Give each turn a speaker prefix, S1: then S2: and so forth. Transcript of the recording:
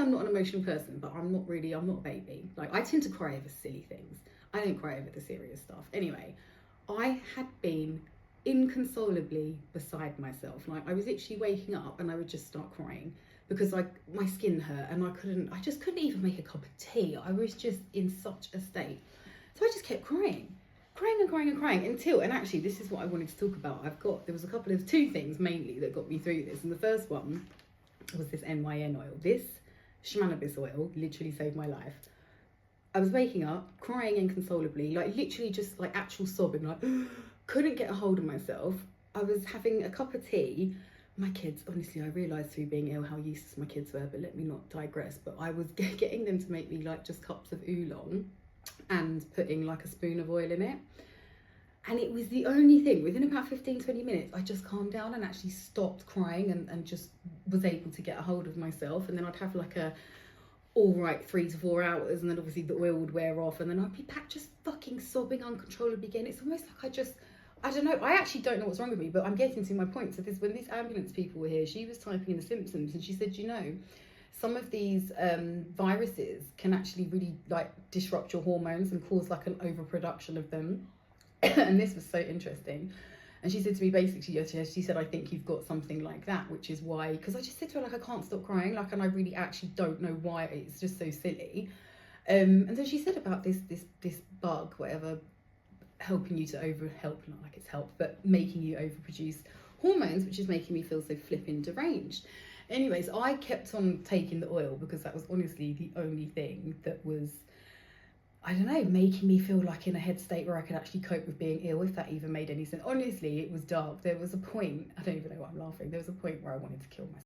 S1: I'm not an emotional person, but I'm not a baby. Like, I tend to cry over silly things. I don't cry over the serious stuff. Anyway, I had been inconsolably beside myself. Like, I was literally waking up and I would just start crying because like my skin hurt and I just couldn't even make a cup of tea. I was just in such a state. So I just kept crying until, and actually this is what I wanted to talk about. There was two things mainly that got me through this. And the first one was this NYN oil. This Shmanabis oil literally saved my life. I was waking up, crying inconsolably, like literally just like actual sobbing, like couldn't get a hold of myself. I was having a cup of tea. My kids, honestly, I realised through being ill how useless my kids were, but let me not digress. But I was getting them to make me like just cups of oolong and putting like a spoon of oil in it. And it was the only thing, within about 15-20 minutes, I just calmed down and actually stopped crying and just was able to get a hold of myself. And then I'd have like all right 3 to 4 hours, and then obviously the oil would wear off, and then I'd be back just fucking sobbing uncontrollably again. It's almost like I don't know, I actually don't know what's wrong with me, but I'm getting to my point. So when these ambulance people were here, she was typing in the symptoms and she said, some of these viruses can actually really like disrupt your hormones and cause like an overproduction of them. And this was so interesting. And she said to me basically, she said, I think you've got something like that, which is why, because I just said to her, like, I can't stop crying, like, and I really actually don't know why. It's just so silly. And so she said about this bug, whatever, helping you to not like it's help, but making you overproduce hormones, which is making me feel so flipping deranged. Anyways, I kept on taking the oil because that was honestly the only thing that was, I don't know, making me feel like in a head state where I could actually cope with being ill, if that even made any sense. Honestly, it was dark. There was a point, I don't even know why I'm laughing, there was a point where I wanted to kill myself.